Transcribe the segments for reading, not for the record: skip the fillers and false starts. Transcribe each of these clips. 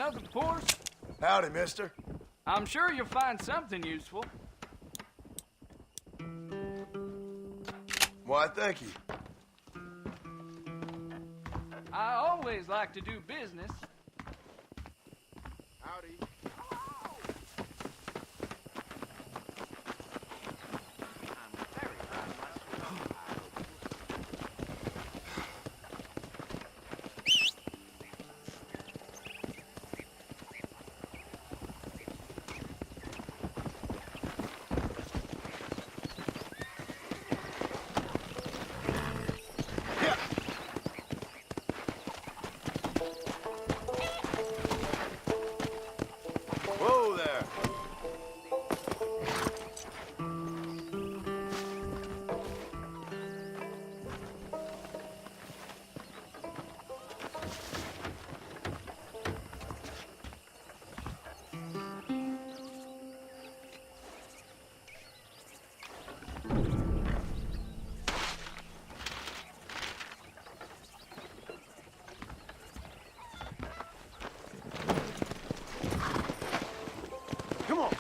another course? Howdy, mister. I'm sure you'll find something useful. Why, thank you. I always like to do business. Howdy. Whoa there. Come on.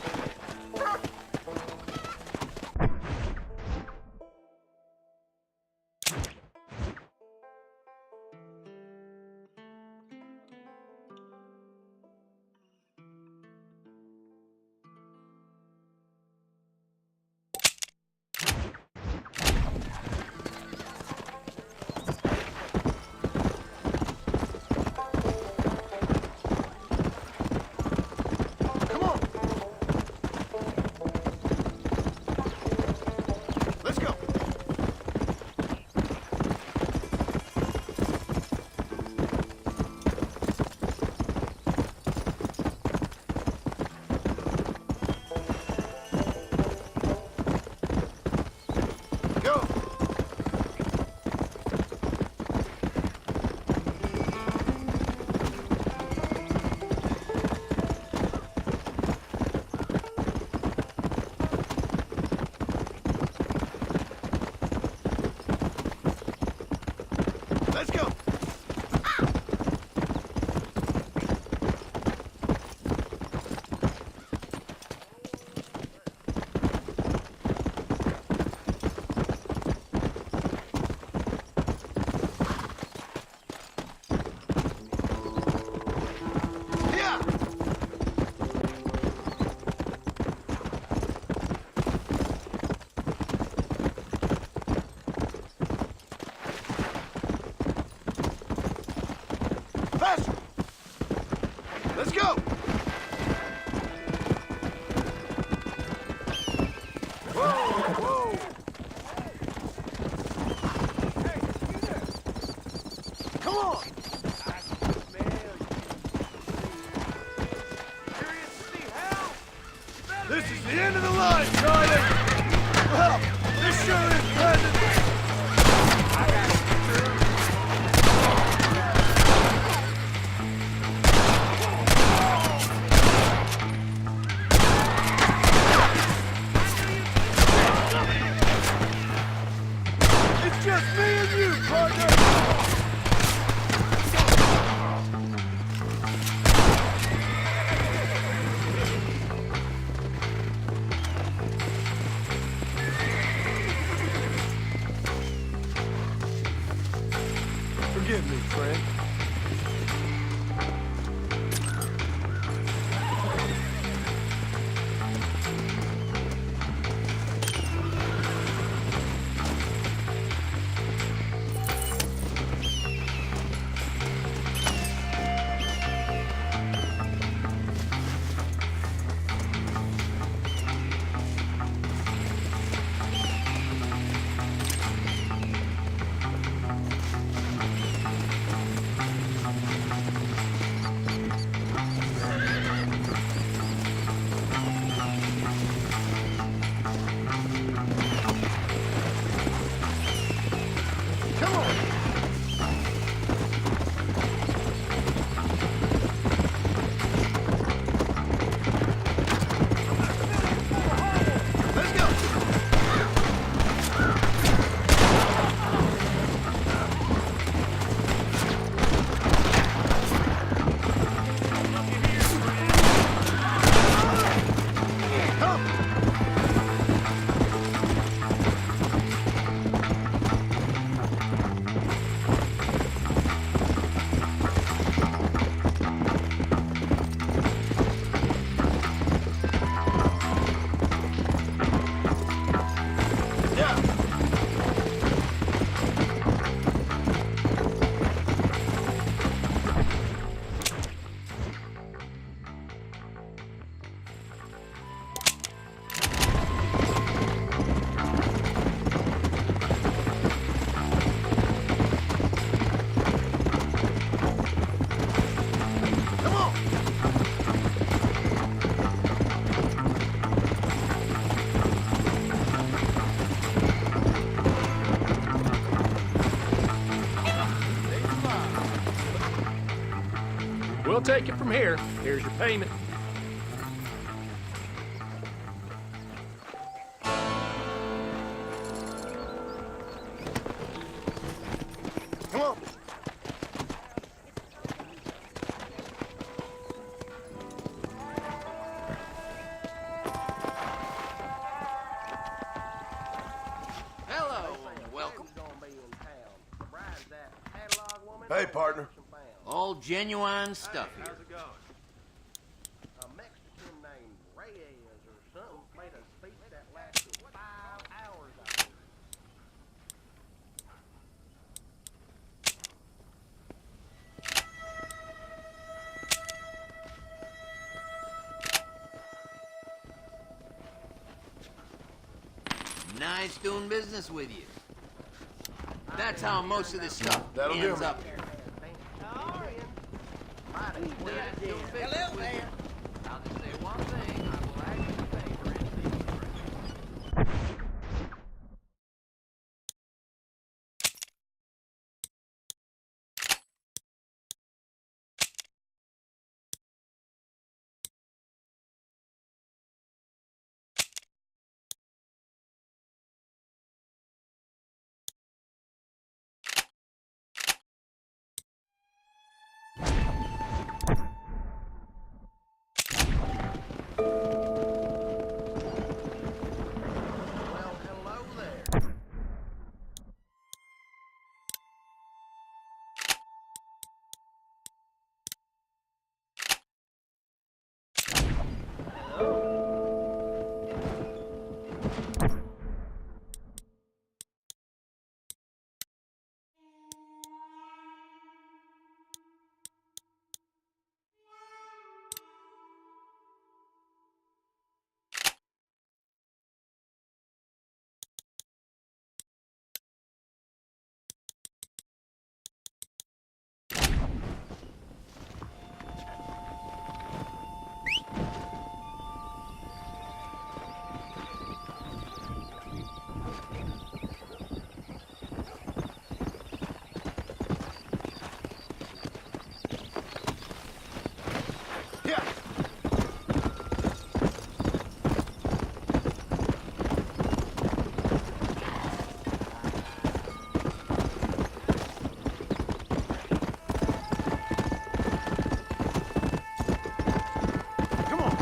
Come on. Let's go. Go. Let's go. Yeah. Faster. Let's go. Whoa, whoa. Come on. This is the end of the line, Charlie. Well, this sure is pleasant. It's just me and you, partner. Forgive me, friend. take it from here. Here's your payment. Come on. Hello, welcome. Hey, partner. All genuine stuff here. How's it going? A Mexican named Reyes or something made a speech that lasted 5 hours, I think. Nice doing business with you. That's how most of this stuff That'll do ends me. up here. Hello there. I'll just say one thing. I will actually pay for anything. Well, hello there. Yeah. Come on.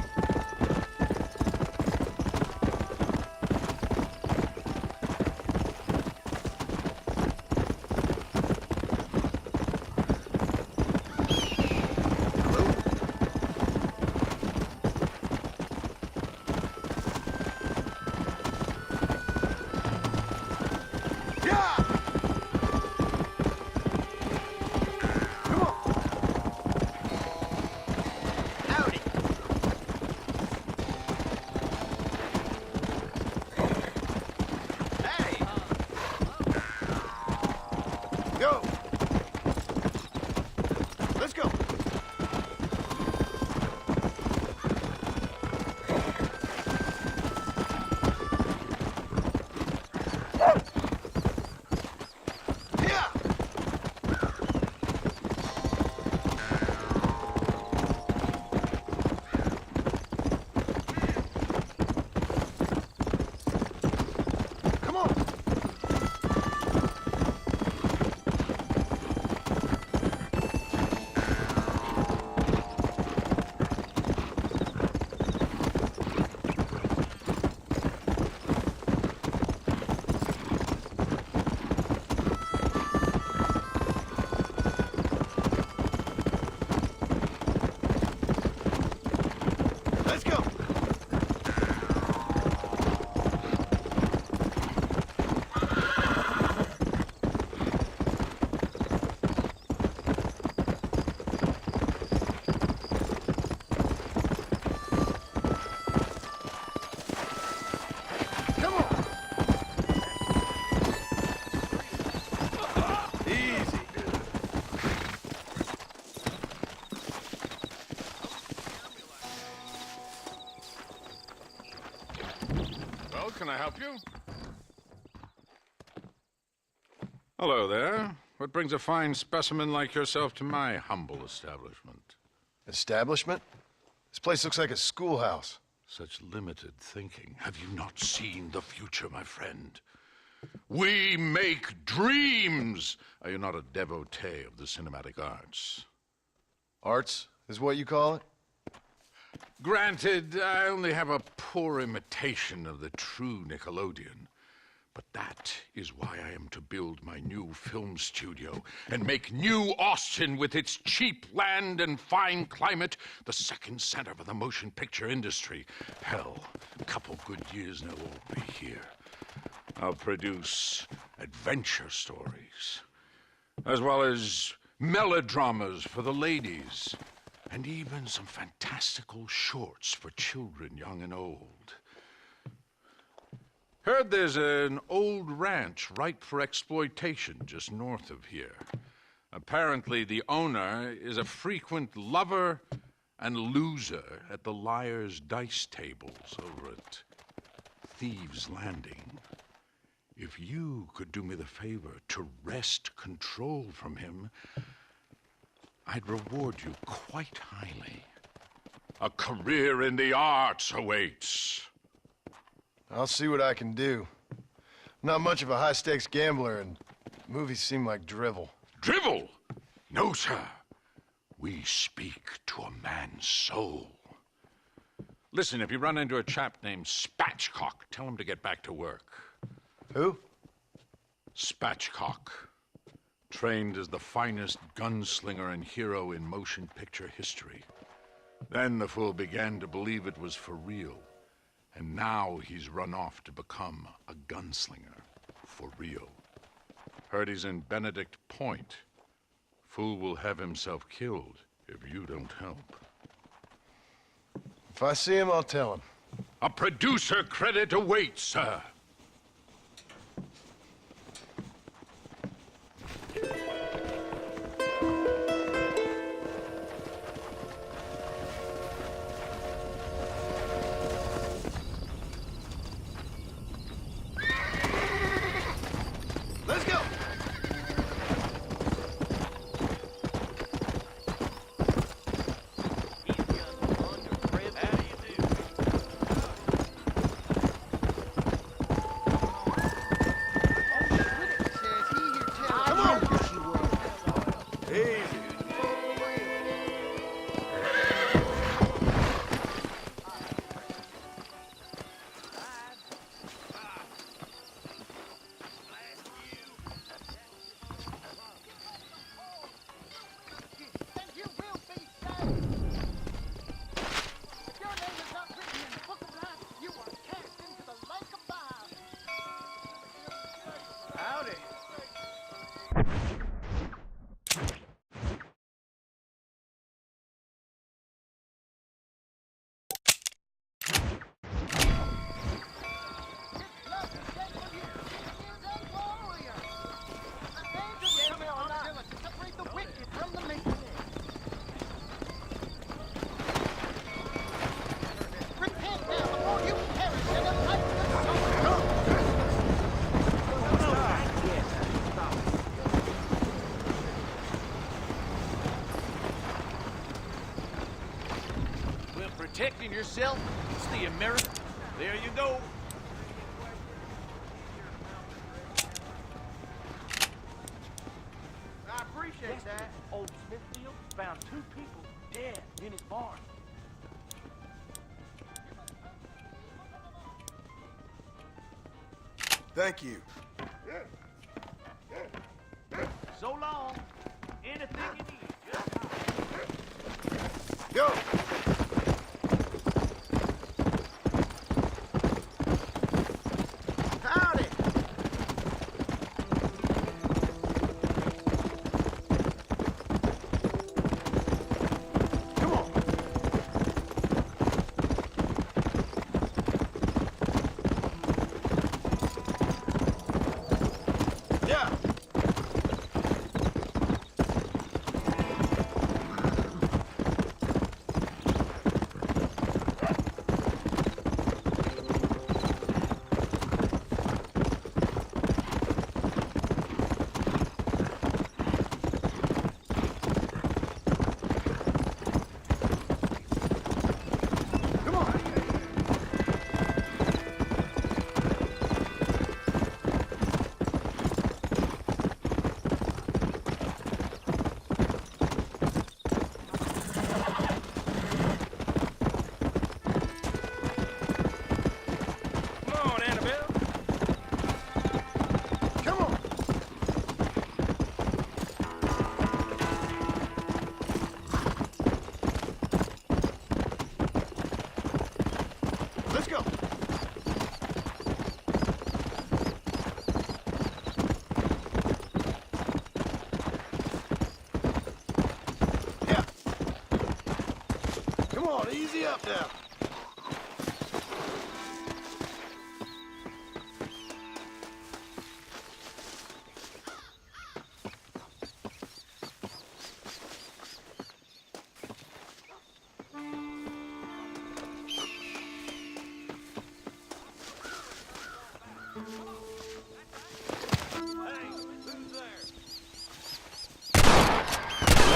Yeah! Come on. Howdy. Hey! Go! Let's go! Yeah! Come on! Let's go! Come on! Easy. Well, can I help you? Hello there. What brings a fine specimen like yourself to my humble establishment? Establishment? This place looks like a schoolhouse. Such limited thinking. Have you not seen the future, my friend? We make dreams! Are you not a devotee of the cinematic arts? Arts is what you call it? Granted, I only have a poor imitation of the true Nickelodeon. But that is why I am to build my new film studio and make New Austin, with its cheap land and fine climate, the second center for the motion picture industry. Hell, a couple good years and it'll all be here. I'll produce adventure stories, as well as melodramas for the ladies, and even some fantastical shorts for children young and old. Heard there's an old ranch ripe for exploitation just north of here. Apparently the owner is a frequent lover and loser at the Liar's Dice tables over at Thieves' Landing. If you could do me the favor to wrest control from him, I'd reward you quite highly. A career in the arts awaits. I'll see what I can do. I'm not much of a high-stakes gambler, and movies seem like drivel. Drivel? No, sir. We speak to a man's soul. Listen, if you run into a chap named Spatchcock, tell him to get back to work. Who? Spatchcock. Trained as the finest gunslinger and hero in motion picture history. Then the fool began to believe it was for real. And now he's run off to become a gunslinger for real. Heard he's in Benedict Point. Fool will have himself killed if you don't help. If I see him, I'll tell him. A producer credit awaits, sir. Let's go! Protecting yourself, it's the American. There you go. I appreciate that. Old Smithfield found 2 people dead in his barn. Thank you. So long. Anything you need. Just Go! Howdy! Come on! Yeah! Giddy up now.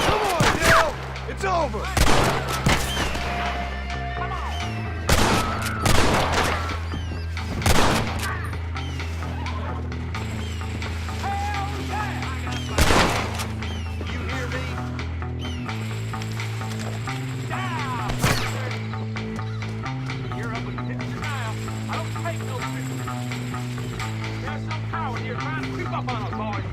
Come on, Dale! It's over! You hear me? You're up with the picture now. I don't take no pictures. There's some coward here trying to creep up on us, boys.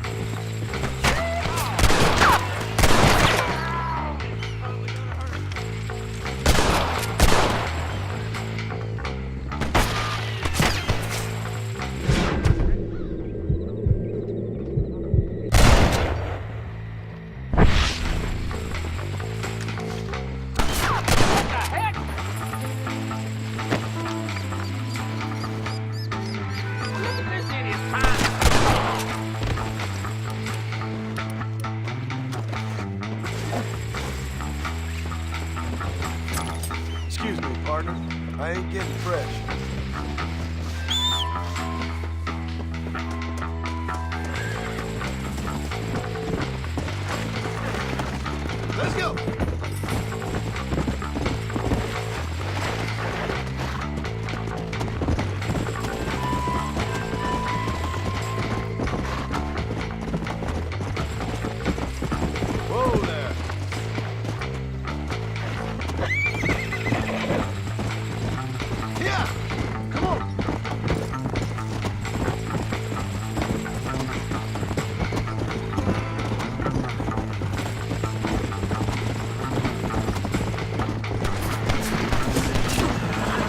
Excuse me, partner. I ain't getting fresh. Let's go! Whoa there! Yeah! Come on!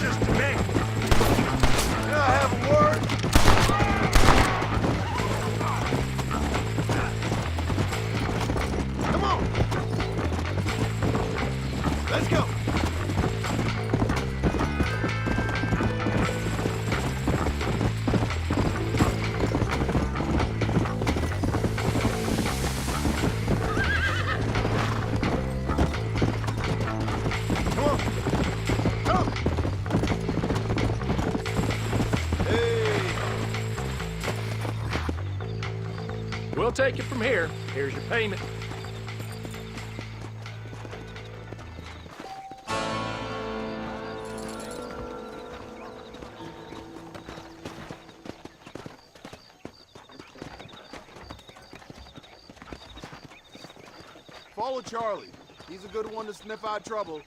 Just a minute. Can I have a word? Come on! Let's go! Come on! Come! Hey! We'll take it from here. Here's your payment. Follow Charlie. He's a good one to sniff out trouble.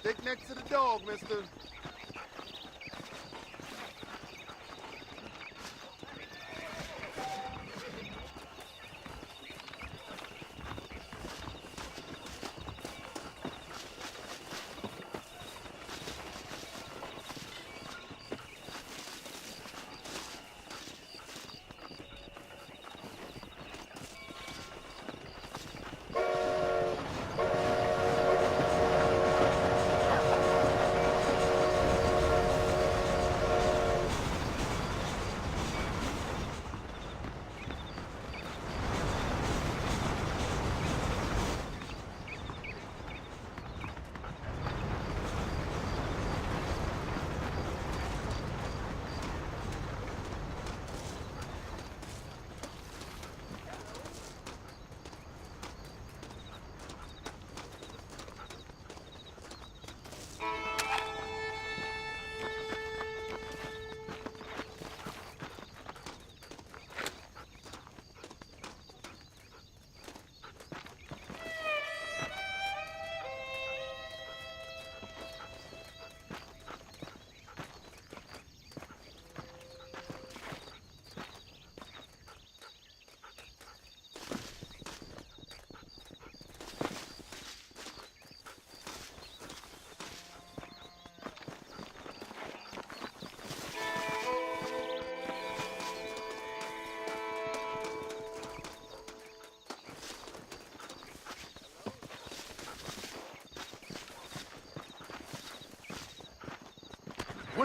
Stick next to the dog, mister.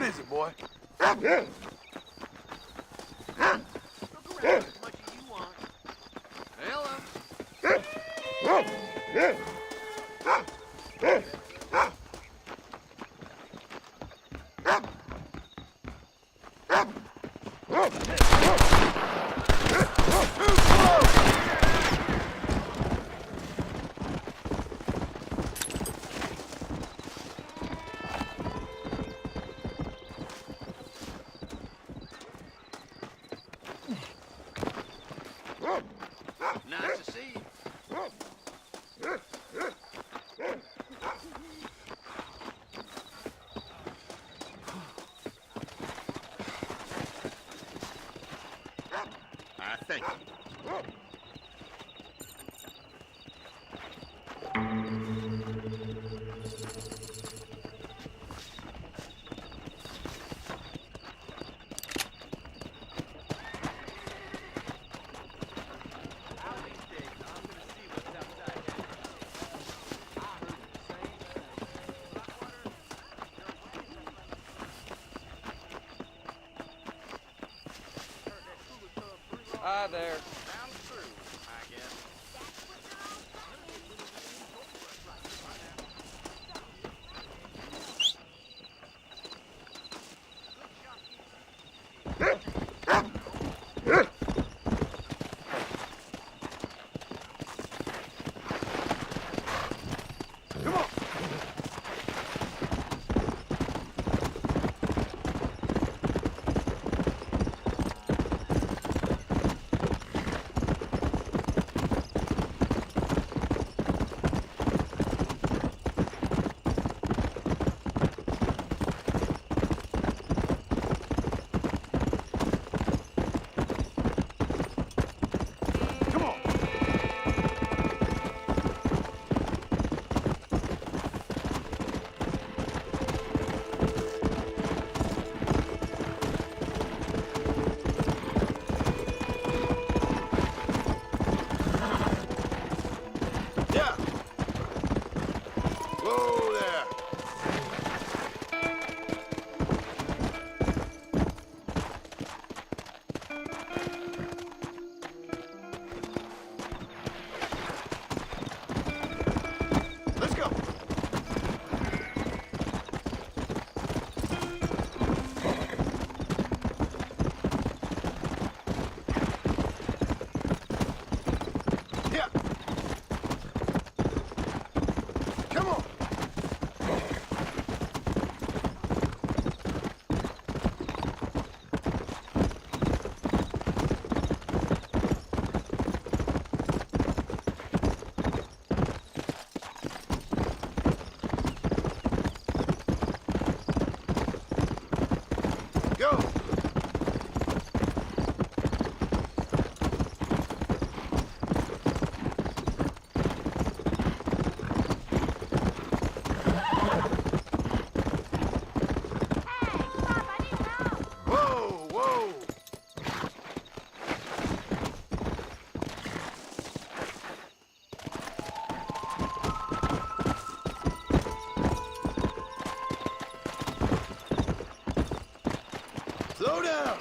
is it, boy? Look around as much as you want. Hello. Nice to see you. Thank you. Hi there. Down through, I guess. Slow down!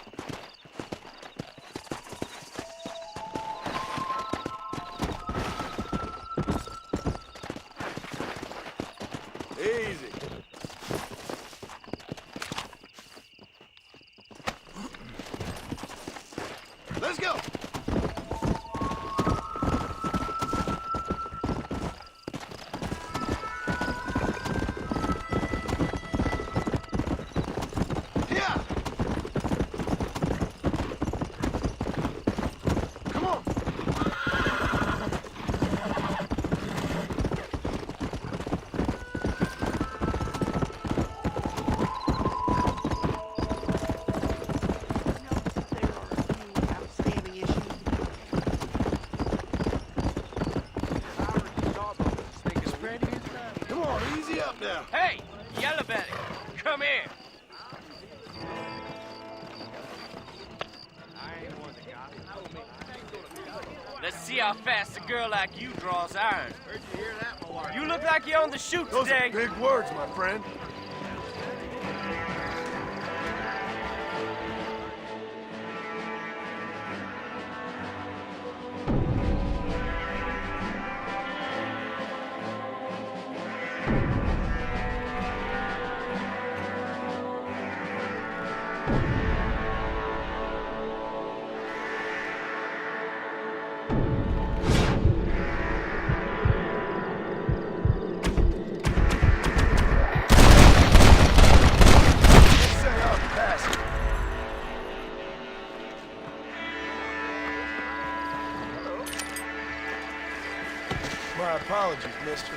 Easy. Let's go! Hey, Yellow Belly, come here. Let's see how fast a girl like you draws iron. Where'd you hear that, Malarkey? You look like you're on the shoot Those today. are big words, my friend. My apologies, mister.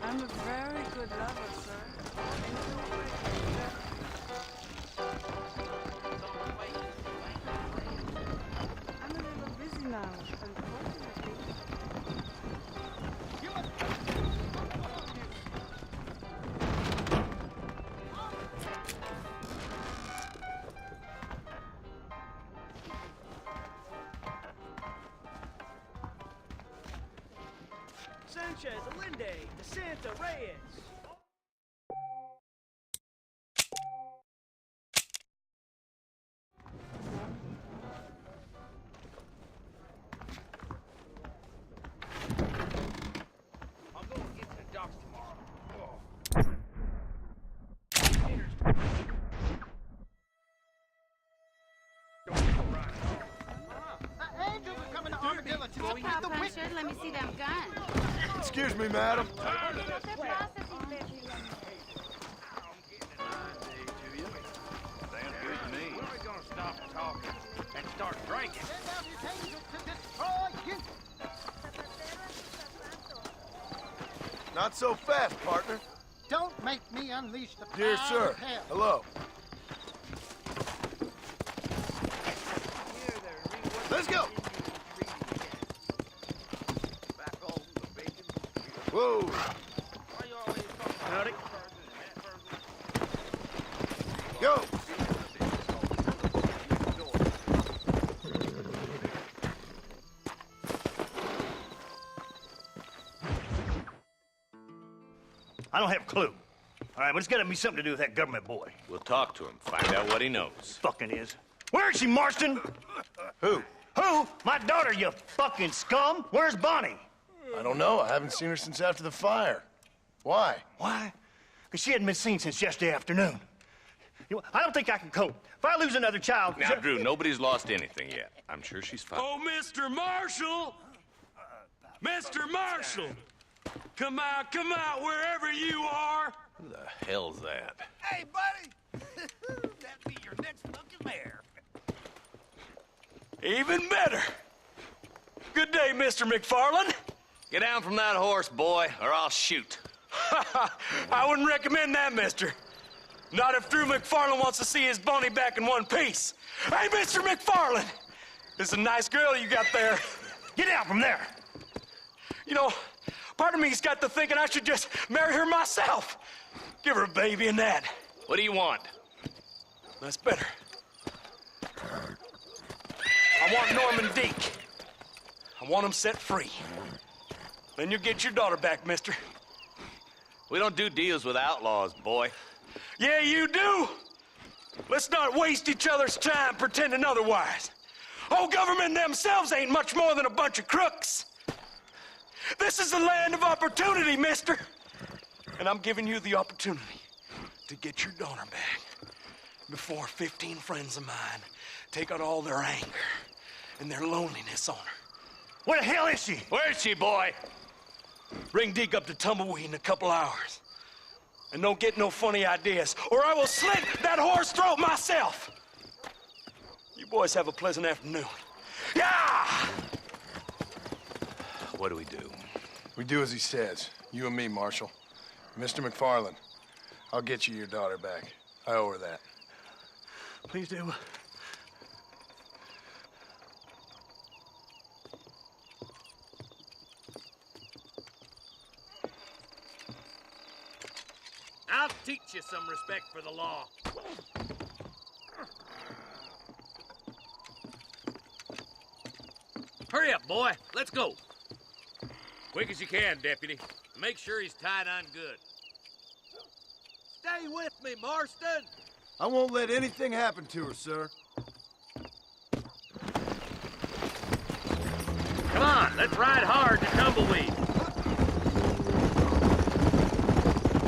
I'm a very good lover, sir. I'm a little busy now, unfortunately. Sanchez, Allende, DeSanta, Reyes. I'm going to get to the docks tomorrow. Angels are coming to Armadillo to defeat the wicked. Let me see them guns. Excuse me, madam. Sounds good to me. When are we going to stop talking and start drinking? Send out his angels to destroy you. Not so fast, partner. Don't make me unleash the Dear power sir, of hell. hello. Let's go. Back home, the bacon. Whoa. Why you always talking Howdy. Go. I don't have a clue. All right, but it's got to be something to do with that government boy. We'll talk to him, find out what he knows. Fucking is. Where is she, Marston? Who? Who? My daughter, you fucking scum. Where's Bonnie? I don't know. I haven't seen her since after the fire. Why? Why? Because she hadn't been seen since yesterday afternoon. You know, I don't think I can cope. If I lose another child... Now, Drew, nobody's lost anything yet. I'm sure she's fine. Oh, Mr. Marshall! Mr. Marshall! Come out, wherever you are! Who the hell's that? Hey, buddy! That'd be your next fucking mayor. Even better! Good day, Mr. McFarland. Get down from that horse, boy, or I'll shoot. I wouldn't recommend that, mister. Not if Drew McFarland wants to see his Boney back in one piece. Hey, Mr. McFarland! This is a nice girl you got there. Get out from there! You know, part of me's got to thinking I should just marry her myself. Give her a baby and that. What do you want? That's better. I want Norman Deek. I want him set free. Then you'll get your daughter back, mister. We don't do deals with outlaws, boy. Yeah, you do. Let's not waste each other's time pretending otherwise. Oh, government themselves ain't much more than a bunch of crooks. This is the land of opportunity, mister. And I'm giving you the opportunity to get your daughter back before 15 friends of mine take out all their anger and their loneliness on her. Where the hell is she? Where is she, boy? Bring Deke up to Tumbleweed in a couple hours. And don't get no funny ideas, or I will slit that horse throat myself. You boys have a pleasant afternoon. Yeah! What do we do? We do as he says. You and me, Marshal. Mr. McFarland, I'll get you your daughter back. I owe her that. Please do. I'll teach you some respect for the law. Hurry up, boy. Let's go. Quick as you can, Deputy. Make sure he's tied on good. Stay with me, Marston. I won't let anything happen to her, sir. Come on, let's ride hard to Tumbleweed.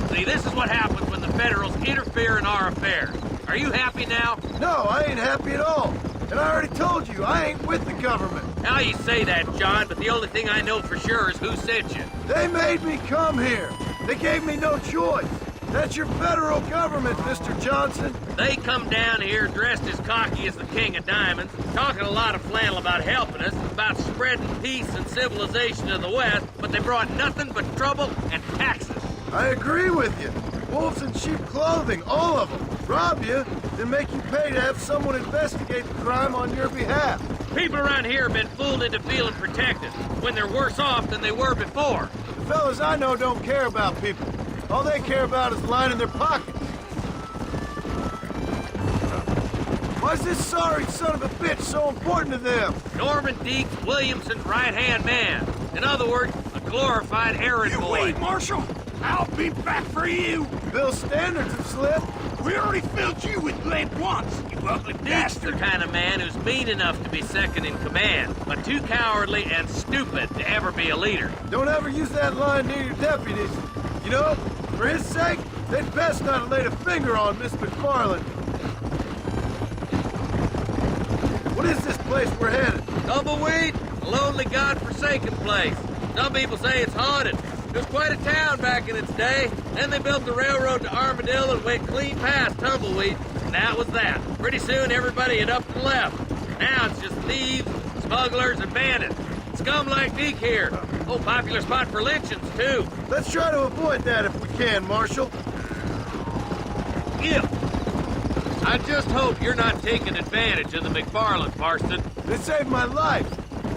See, this is what happens when the Federals interfere in our affairs. Are you happy now? No, I ain't happy at all. And I already told you, I ain't with the government. Now you say that, John, but the only thing I know for sure is who sent you. They made me come here. They gave me no choice. That's your federal government, Mr. Johnson. They come down here dressed as cocky as the King of Diamonds, talking a lot of flannel about helping us, about spreading peace and civilization to the West, but they brought nothing but trouble and taxes. I agree with you. Wolves in cheap clothing, all of them. Rob you, then make you pay to have someone investigate the crime on your behalf. People around here have been fooled into feeling protected, when they're worse off than they were before. The fellas I know don't care about people. All they care about is lining their pockets. Why's this sorry son of a bitch so important to them? Norman Deeks Williamson's right-hand man. In other words, a glorified errand boy. Wait, Marshal. I'll be back for you. Bill's standards have slipped. We already filled you with lead once, you ugly Deeks bastard. the kind of man who's mean enough to be second in command, but too cowardly and stupid to ever be a leader. Don't ever use that line near your deputies. You know, for his sake, they'd best not have laid a finger on Miss McFarland. What is this place we're headed? Tumbleweed, a lonely, god-forsaken place. Some people say it's haunted. It was quite a town back in its day. Then they built the railroad to Armadillo and went clean past Tumbleweed. And that was that. Pretty soon everybody had up and left. Now it's just thieves, smugglers, and bandits. Scum like Deke here. Oh, popular spot for lynchings, too. Let's try to avoid that if we can, Marshal. Yeah. I just hope you're not taking advantage of the McFarland, Marston. They saved my life.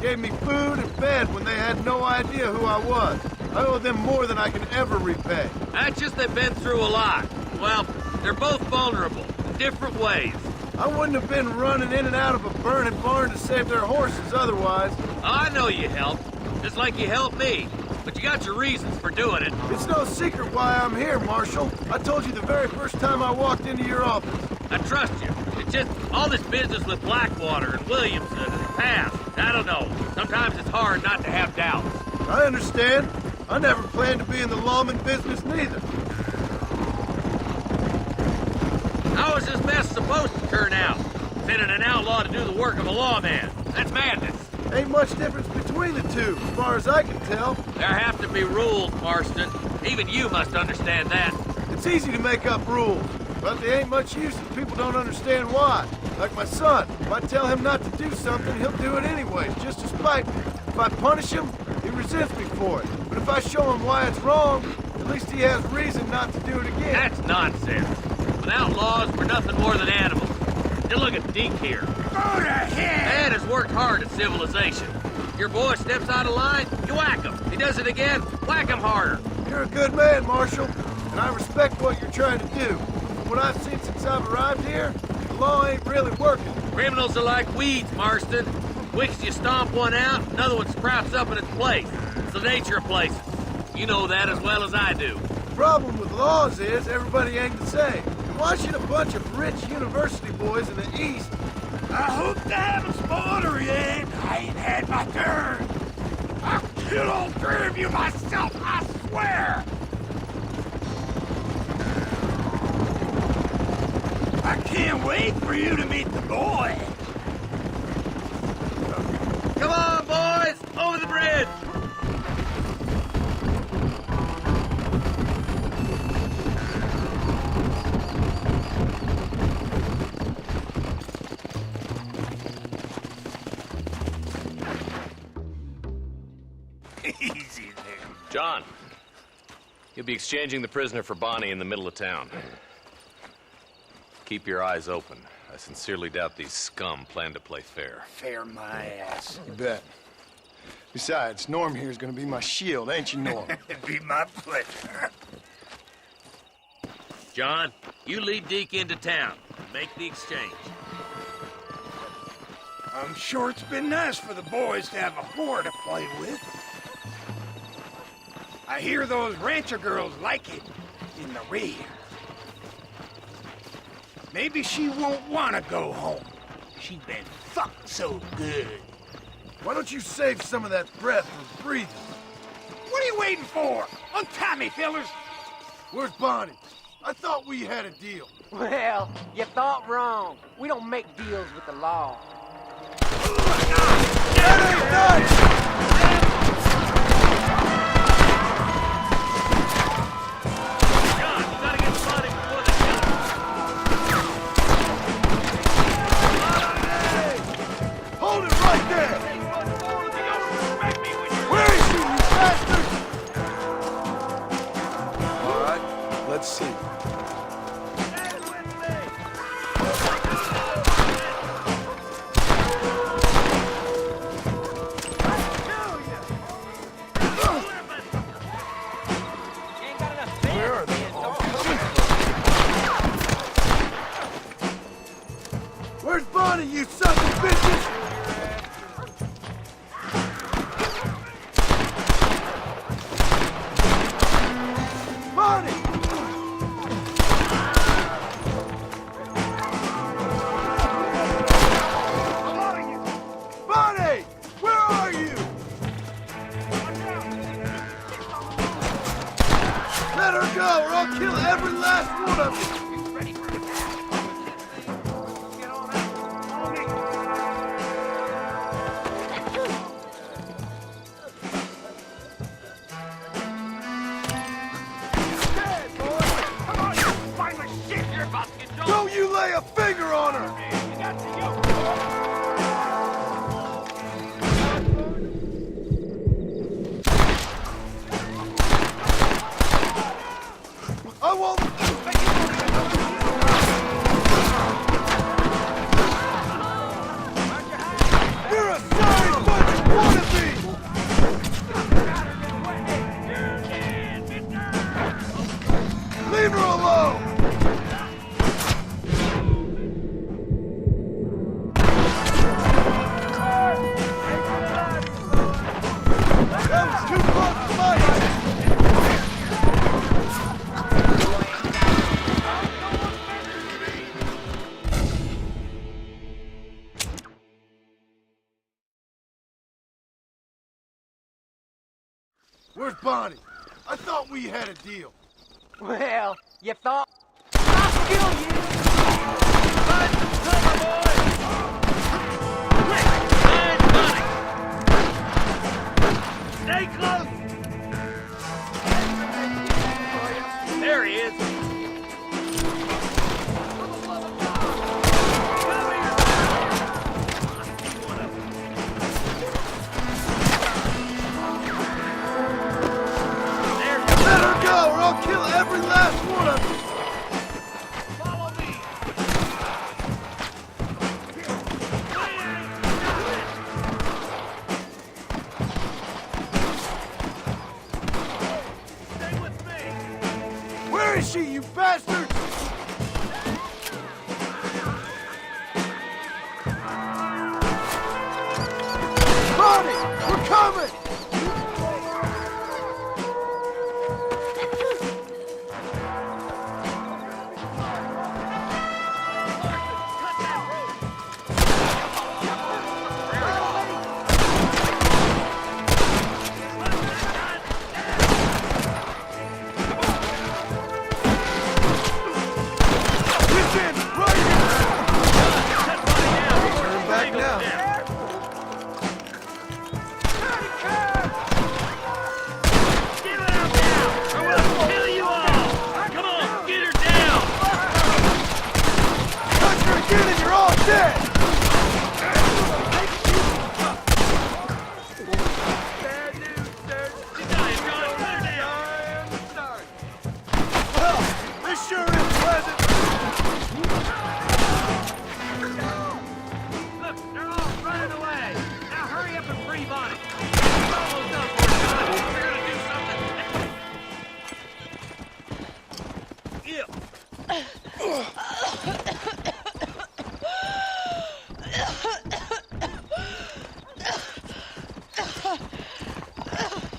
Gave me food and bed when they had no idea who I was. I owe them more than I can ever repay. That's just they've been through a lot. Well, they're both vulnerable in different ways. I wouldn't have been running in and out of a burning barn to save their horses otherwise. I know you helped, just like you helped me. But you got your reasons for doing it. It's no secret why I'm here, Marshal. I told you the very first time I walked into your office. I trust you. It's just all this business with Blackwater and Williamson and the past. I don't know. Sometimes it's hard not to have doubts. I understand. I never planned to be in the lawman business neither. How is this mess supposed to turn out? Sending an outlaw to do the work of a lawman. That's madness. Ain't much difference between the two, as far as I can tell. There have to be rules, Marston. Even you must understand that. It's easy to make up rules, but they ain't much use if people don't understand why. Like my son. If I tell him not to do something, he'll do it anyway, just to spite me. If I punish him, he resents me for it. But if I show him why it's wrong, at least he has reason not to do it again. That's nonsense. With outlaws, we're nothing more than animals. You look at Deke here. Go to hell! Man has worked hard at civilization. Your boy steps out of line, you whack him. He does it again, whack him harder. You're a good man, Marshal, and I respect what you're trying to do. From what I've seen since I've arrived here, the law ain't really working. Criminals are like weeds, Marston. Quick you stomp one out, another one sprouts up in its place. It's the nature of places. You know that as well as I do. The problem with laws is everybody ain't the same. Why should a bunch of rich university boys in the East... I hope they haven't spoiled her yet. I ain't had my turn. I'll kill all three of you myself, I swear. I can't wait for you to meet the boy. Come on, boys! Over the bridge! Easy there. John, you'll be exchanging the prisoner for Bonnie in the middle of town. Keep your eyes open. I sincerely doubt these scum plan to play fair. Fair my ass. You bet. Besides, Norm here's gonna be my shield, ain't you, Norm? It'd be my pleasure. John, you lead Deke into town. Make the exchange. I'm sure it's been nice for the boys to have a whore to play with. I hear those rancher girls like it in the rear. Maybe she won't want to go home. She's been fucked so good. Why don't you save some of that breath for breathing? What are you waiting for? Untie me, fellers. Where's Bonnie? I thought we had a deal. Well, you thought wrong. We don't make deals with the law. That ain't nice! John, you gotta get Let's see. Where are they all coming from? Where's Bonnie, you son of bitches? Bonnie! Bonnie! Where are you? Let her go or I'll kill every last one of you! Don't you lay a finger on her! I won't... You're a sorry bunch of wannabes! Leave her alone! That was too close to fight! Where's Bonnie? I thought we had a deal. Well, you thought I'll kill you. Stay close! There he is. Let her go or I'll kill every last one of you! Follow me! Stay with me! Where is she, you bastard? Bonnie, we're coming!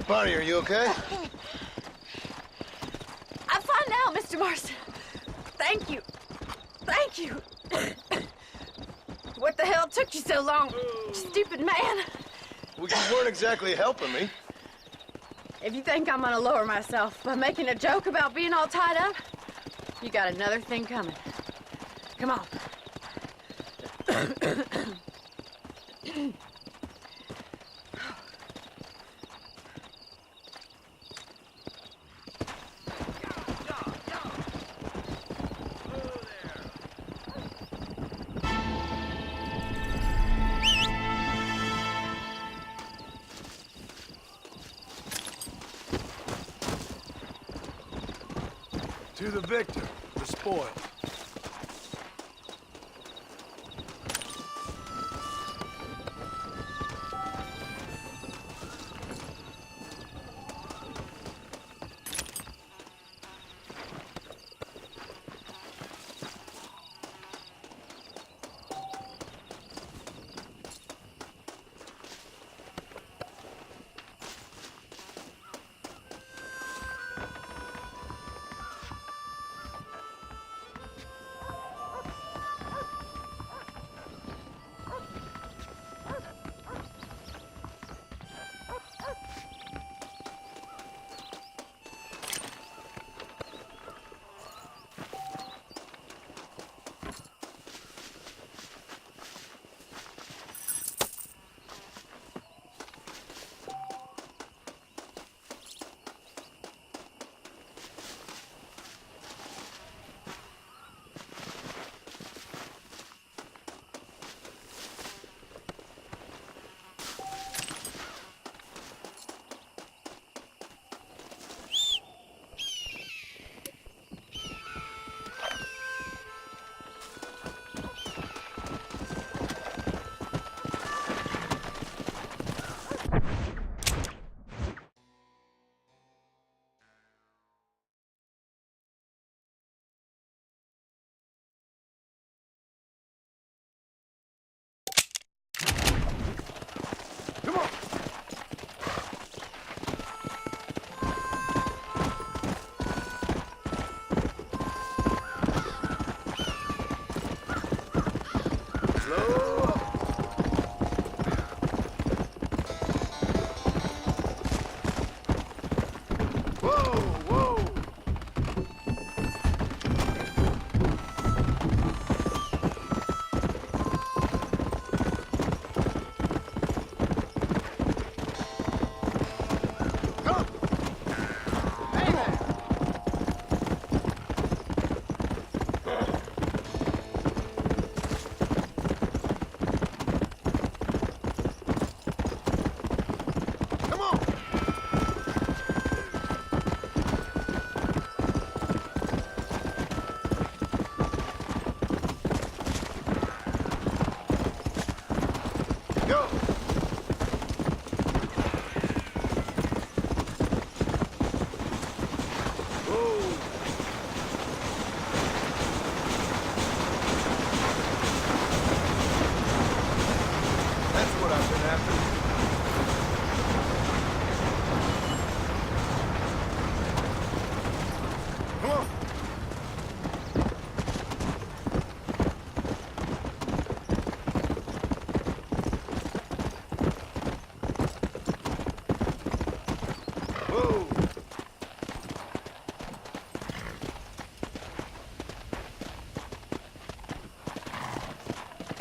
Bonnie, are you okay? I'm fine now, Mr. Marston. Thank you. Thank you. What the hell took you so long, stupid man? Well, you weren't exactly helping me. If you think I'm gonna lower myself by making a joke about being all tied up, you got another thing coming. Come on. To the victor, the spoil.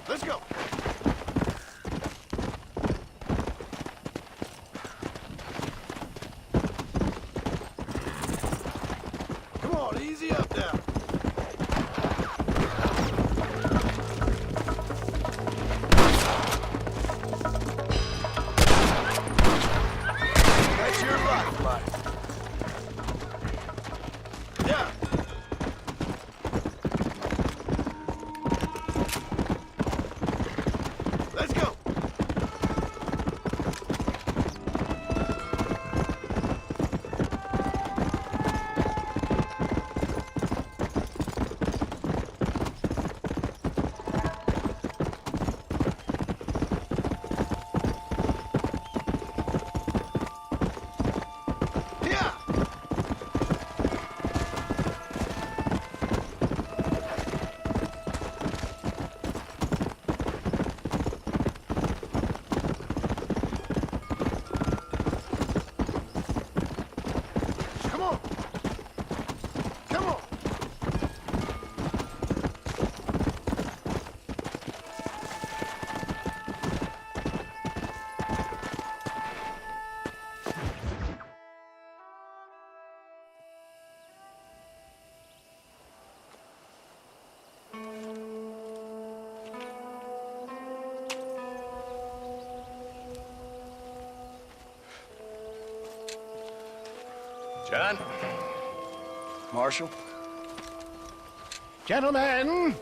Let's go. Come on, easy up now. That's your lifeline. Yeah. Let's go. Yeah. Come on. Come on. John? Marshal? Gentlemen.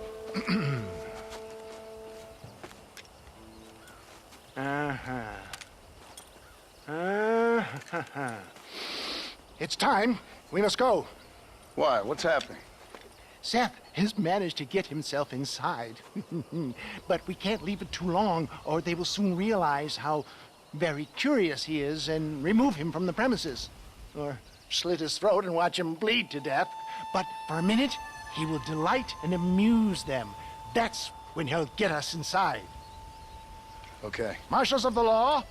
It's time. We must go. Why? What's happening? Seth has managed to get himself inside. But we can't leave it too long, or they will soon realize how very curious he is and remove him from the premises. Or slit his throat and watch him bleed to death. But for a minute, he will delight and amuse them. That's when he'll get us inside. Okay. Marshals of the law,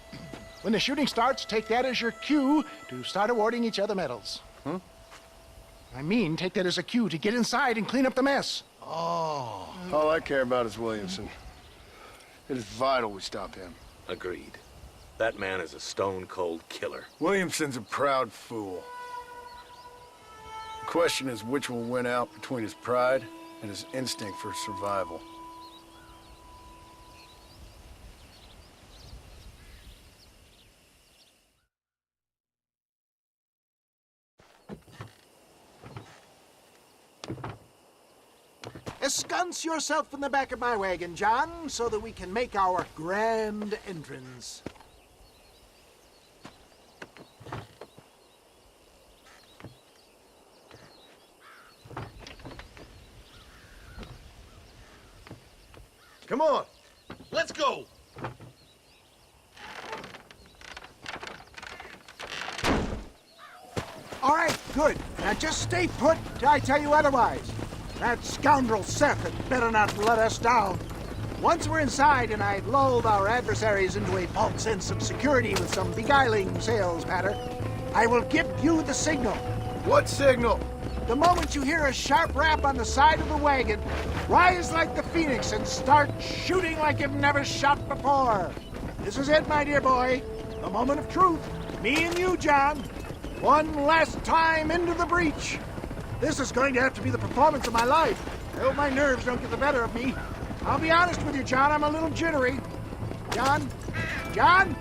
when the shooting starts, take that as your cue to start awarding each other medals. Huh? I mean, take that as a cue to get inside and clean up the mess. Oh. All I care about is Williamson. It is vital we stop him. Agreed. That man is a stone-cold killer. Williamson's a proud fool. The question is which will win out between his pride and his instinct for survival. Ensconce yourself in the back of my wagon, John, so that we can make our grand entrance. Come on. Let's go! All right, good. Now just stay put till I tell you otherwise. That scoundrel Seth had better not let us down. Once we're inside and I've lulled our adversaries into a false sense of security with some beguiling sales patter, I will give you the signal. What signal? The moment you hear a sharp rap on the side of the wagon, rise like the phoenix and start shooting like you've never shot before. This is it, my dear boy. The moment of truth. Me and you, John. One last time into the breach. This is going to have to be the performance of my life. I hope my nerves don't get the better of me. I'll be honest with you, John, I'm a little jittery. John? John?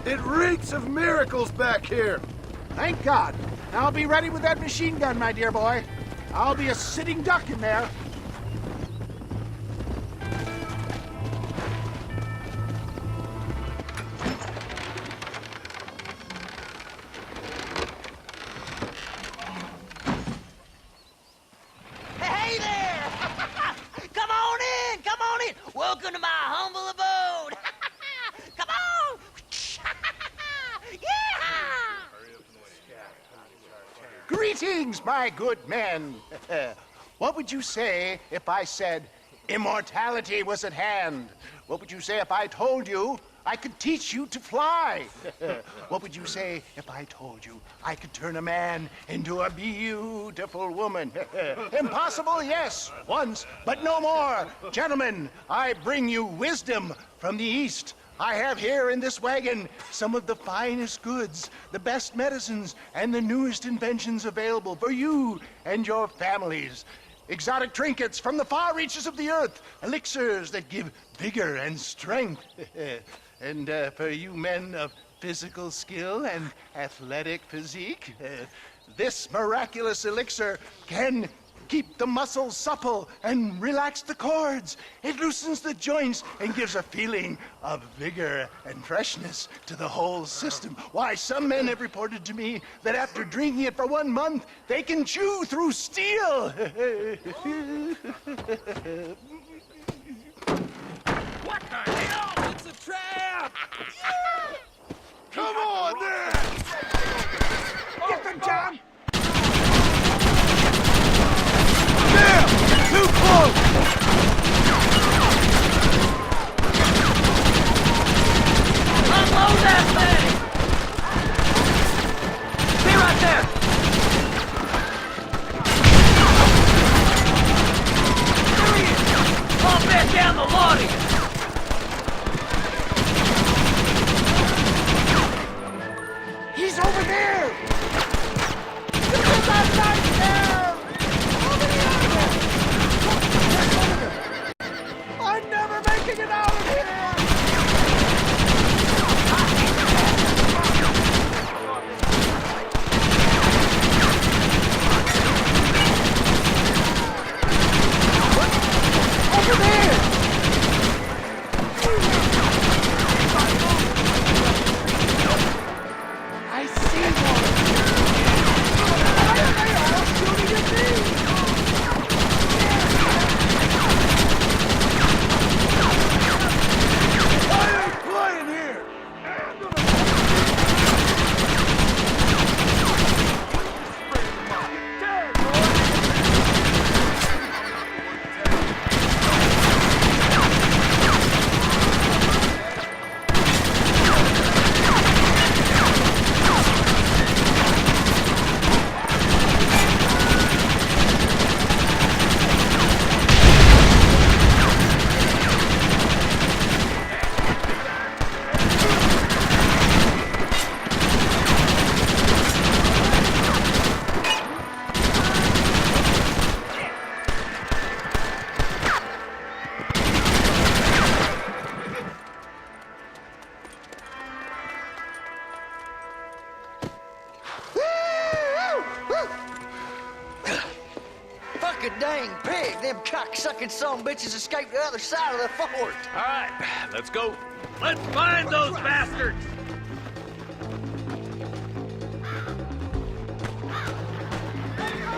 It reeks of miracles back here. Thank God. I'll be ready with that machine gun, my dear boy. I'll be a sitting duck in there. Hey there! Come on in! Come on in! Welcome to my humble abode! Come on! Yeah! Greetings, my good men. What would you say if I said immortality was at hand? What would you say if I told you I could teach you to fly? What would you say if I told you I could turn a man into a beautiful woman? Impossible, yes, once, but no more. Gentlemen, I bring you wisdom from the East. I have here in this wagon some of the finest goods, the best medicines, and the newest inventions available for you and your families. Exotic trinkets from the far reaches of the earth, elixirs that give vigor and strength. And for you men of physical skill and athletic physique, this miraculous elixir can keep the muscles supple and relax the cords. It loosens the joints and gives a feeling of vigor and freshness to the whole system. Why, some men have reported to me that after drinking it for 1 month, they can chew through steel. What the hell? It's a trap! Come on, there! Get them, John! Damn! Too close! Unload that thing! Be right there! There he is! Pump that down the lorry! He's over there! Get that knife down! I'm never making it out of here! a dang pig. Them cocksucking son bitches escaped the other side of the fort. All right, let's go. Let's find those bastards!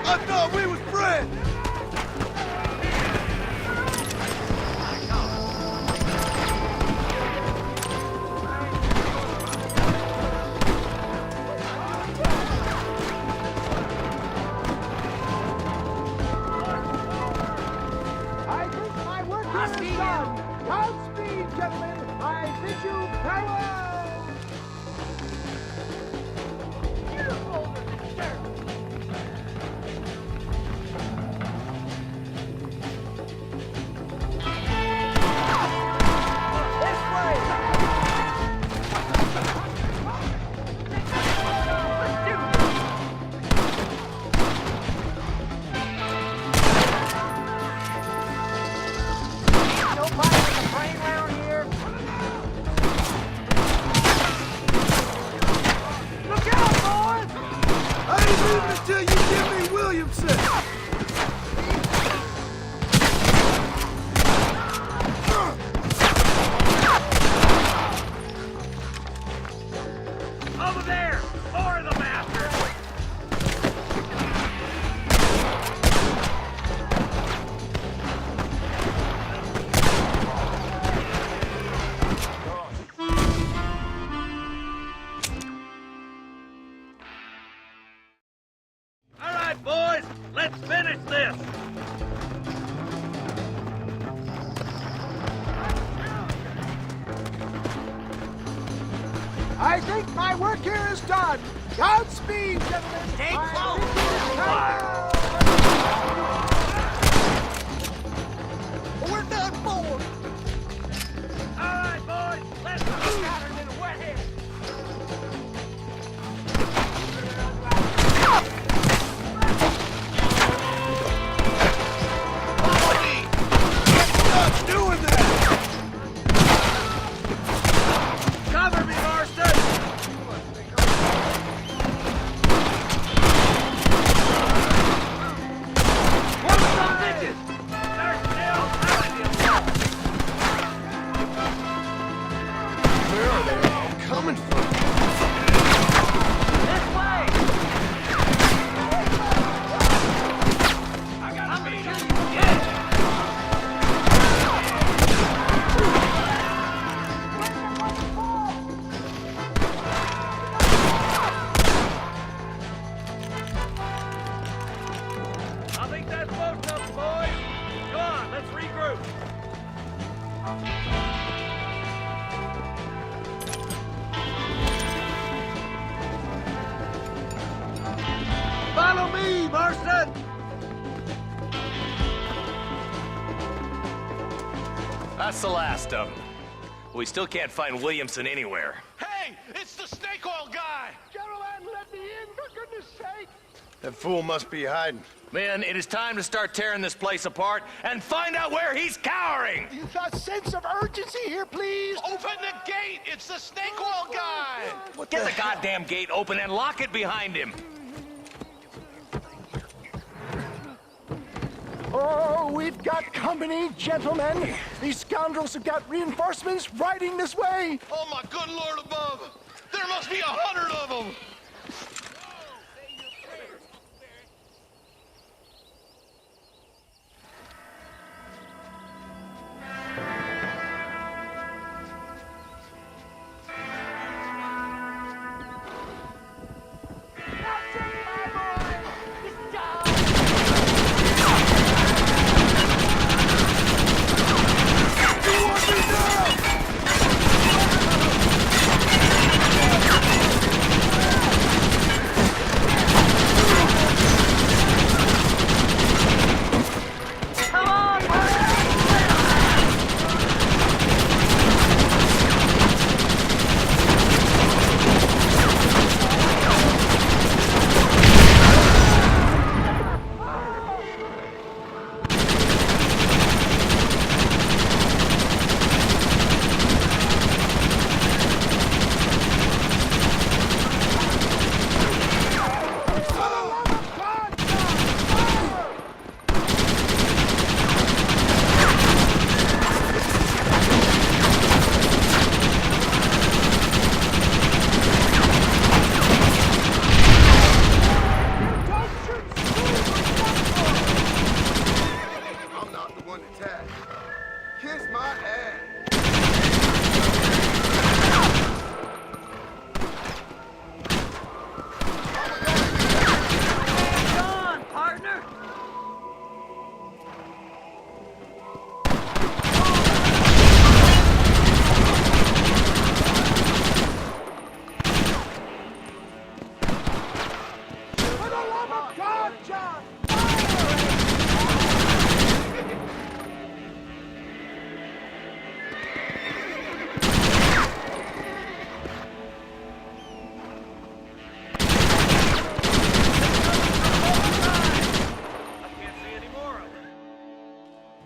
I thought we was friends! I think my work here is done. Godspeed, gentlemen. I bid you farewell. Until you give me Williamson! Over there! More of the bastards! All right, boys, let's finish this. I think my work here is done. Godspeed, gentlemen. Stay I close. bid you farewell. We're done for. All right, boys, let's go. Got her in a wet head. Stop doing that! Cover me, Marston! One of those bitches! They're still telling you. Where are they all coming from? This way! I got a beat. Yeah! I think that's most of them, boys. Come on, let's regroup. Follow me, Marston! That's the last of them. We still can't find Williamson anywhere. Hey, it's the snake oil guy! Gentlemen, let me in, for goodness sake. That fool must be hiding. Men, it is time to start tearing this place apart and find out where he's cowering! A sense of urgency here, please. Open the gate! It's the snake oil guy! Get the goddamn gate open and lock it behind him! Oh, we've got company, gentlemen. These scoundrels have got reinforcements riding this way. Oh my good lord above! There must be 100 of them!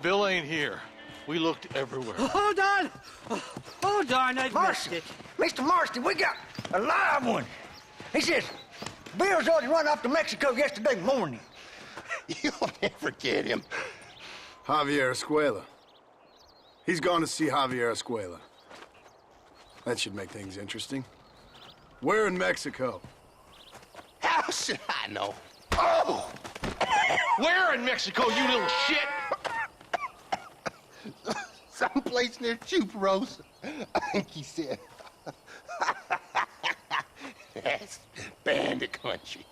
Bill ain't here. We looked everywhere. Hold on! Hold on, I missed it. Mr. Marston, we got a live one. He says, Bill's already run off to Mexico yesterday morning. You'll never get him. Javier Escuela. He's gone to see Javier Escuela. That should make things interesting. Where in Mexico? How should I know? Oh! Where in Mexico, you little shit? Someplace near Chuparosa, I think he said. That's bandit country.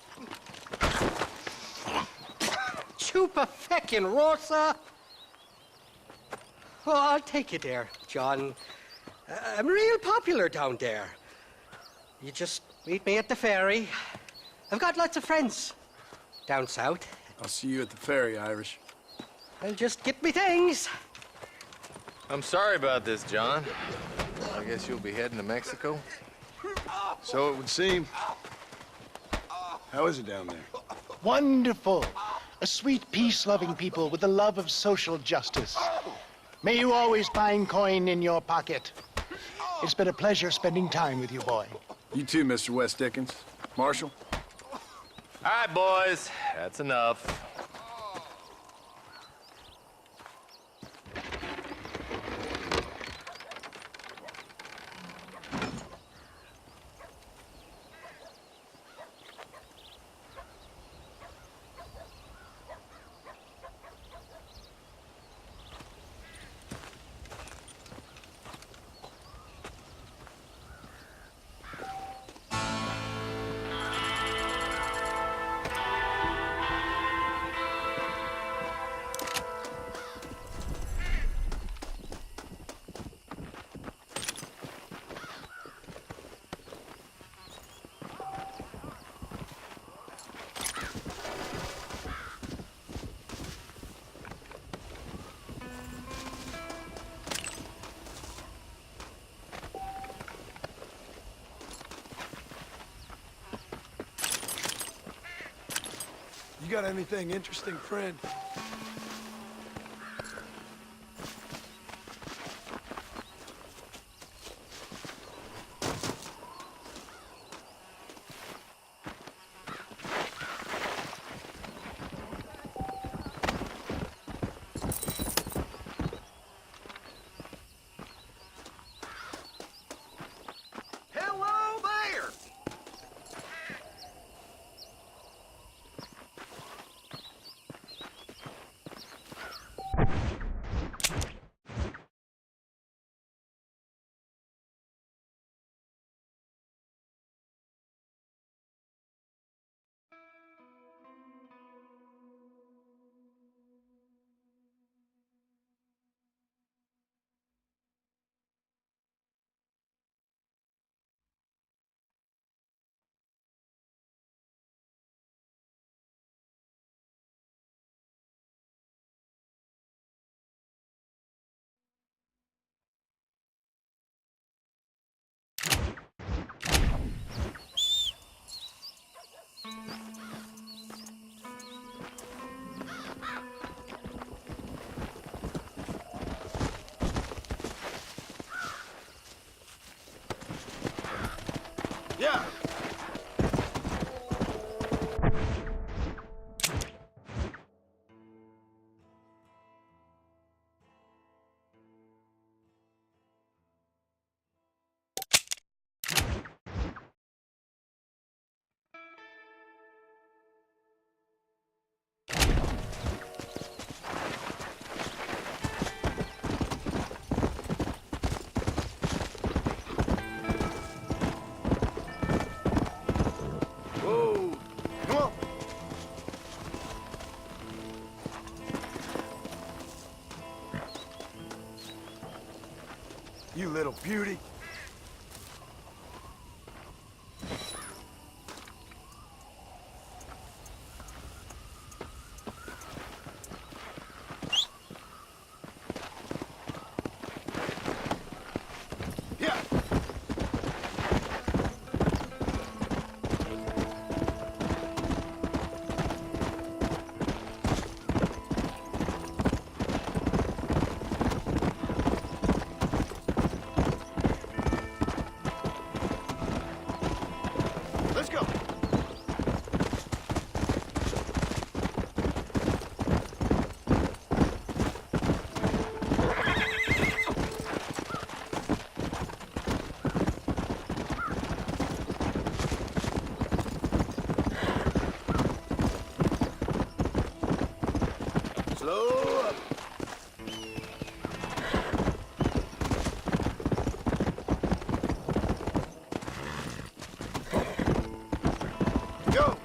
Chupa feckin' Rosa. Oh, I'll take you there, John. I'm real popular down there. You just meet me at the ferry. I've got lots of friends down south. I'll see you at the ferry, Irish. I'll just get me things. I'm sorry about this, John. I guess you'll be heading to Mexico? So it would seem. How is it down there? Wonderful. A sweet, peace-loving people with the love of social justice. May you always find coin in your pocket. It's been a pleasure spending time with you, boy. You too, Mr. West Dickens. Marshal? All right, boys. That's enough. You got anything interesting, friend? Hello there! Yeah. Whoa. Come on. You little beauty. Yeah. Slow up. Go.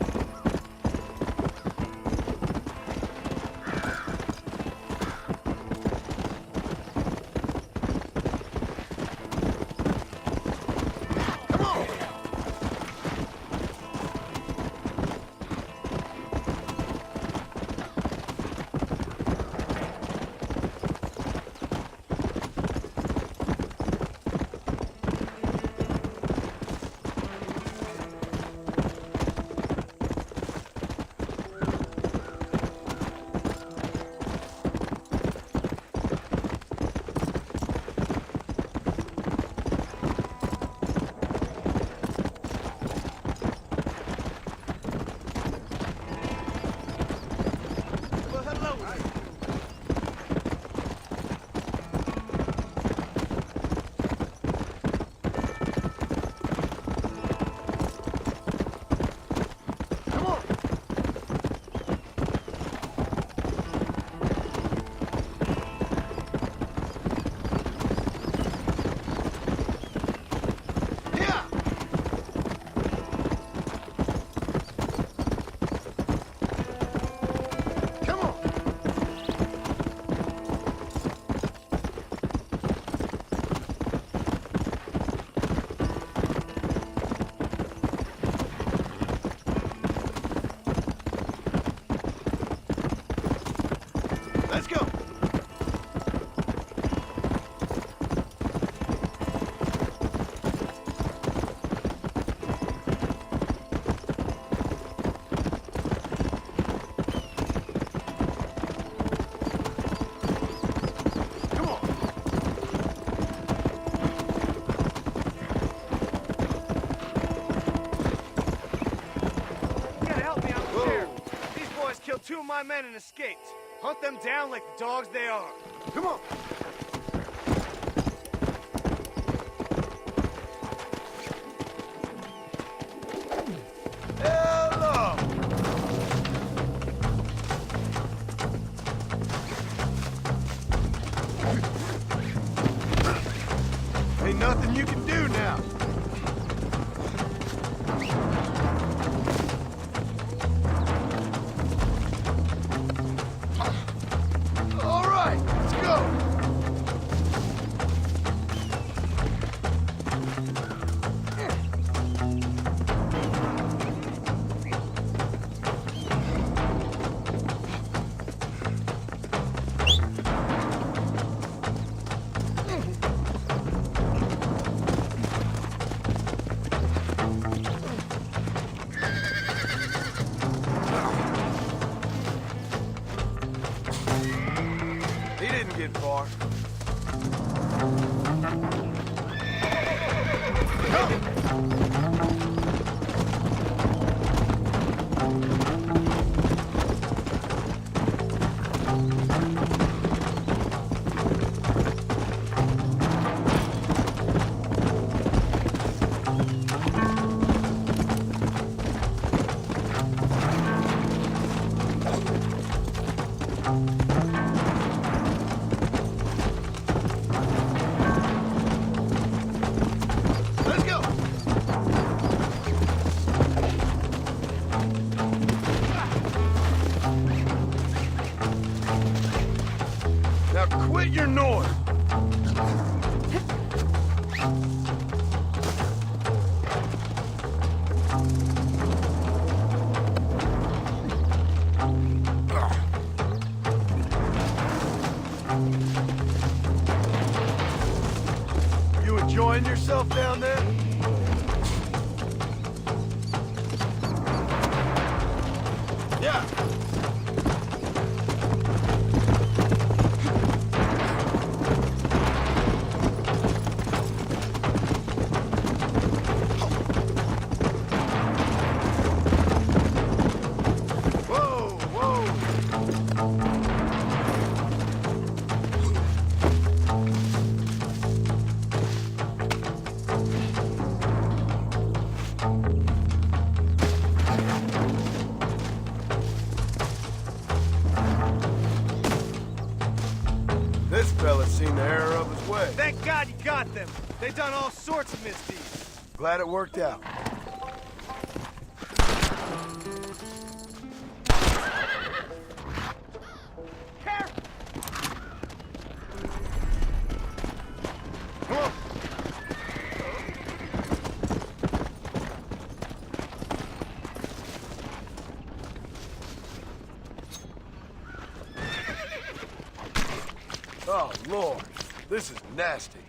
Let's go. Come on. You gotta help me, I'm scared. These boys killed 2 of my men and escaped. Hunt them down like the dogs they are. Come on. Hello. Ain't nothing you can do now. All right, let's go. He didn't get far. Let's go. Now quit your noise. You enjoying yourself down there? Yeah. Whoa, whoa. This fella's seen the error of his way. Thank God you got them. They done all sorts of misdeeds. Glad it worked out. Oh, Lord. This is nasty.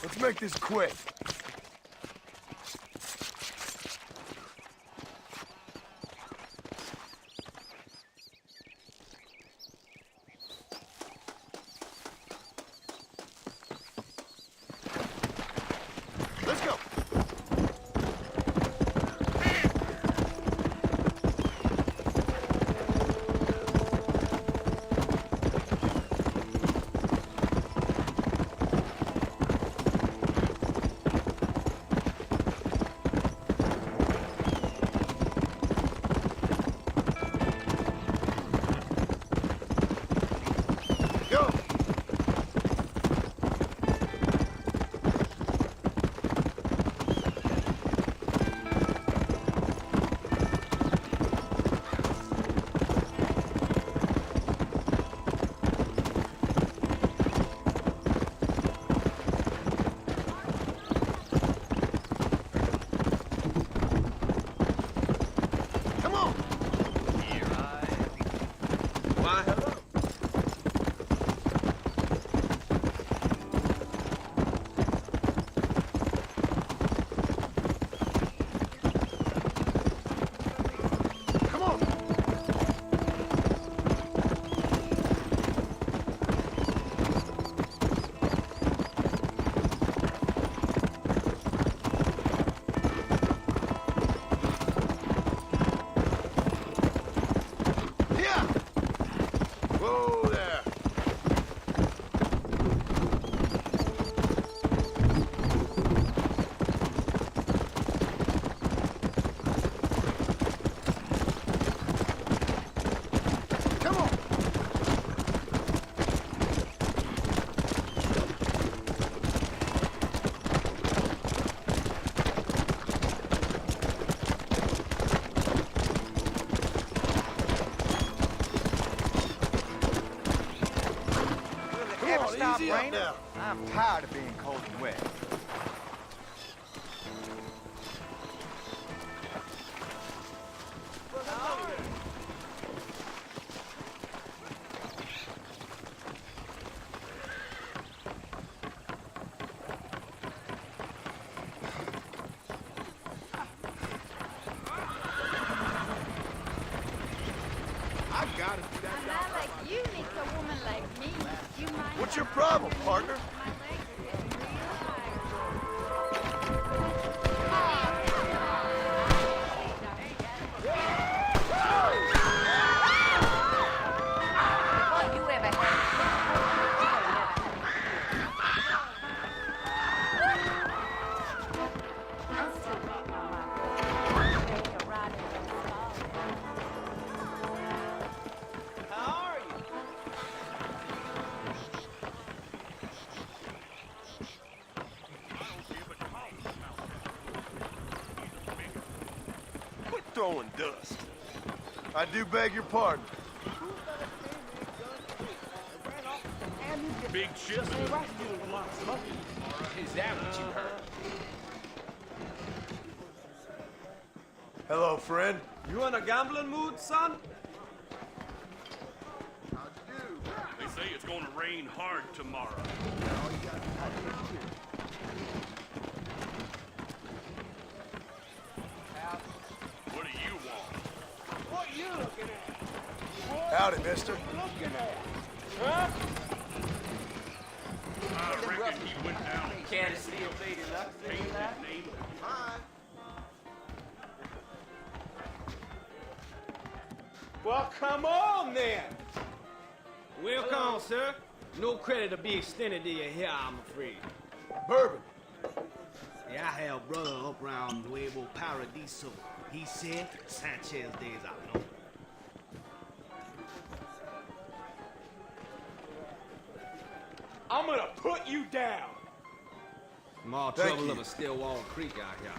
Let's make this quick. Let's go. Easy up now. I'm tired of being cold and wet. What's your problem, partner? Throwing dust. I do beg your pardon. Big ship. Is that what you heard? Hello, friend. You in a gambling mood, son? They say it's gonna rain hard tomorrow. What do you want? What you looking at? Howdy, mister. Looking at? Huh? I reckon he went down. Can't steal fade enough. Paint that name. Well, come on then. Welcome, sir. No credit to be extended to you here, I'm afraid. Bourbon. Yeah, I have a brother up around Nuevo Paradiso. He said Sanchez days out north. I'm gonna put you down. More Thank trouble you. of a Stillwater Creek out here.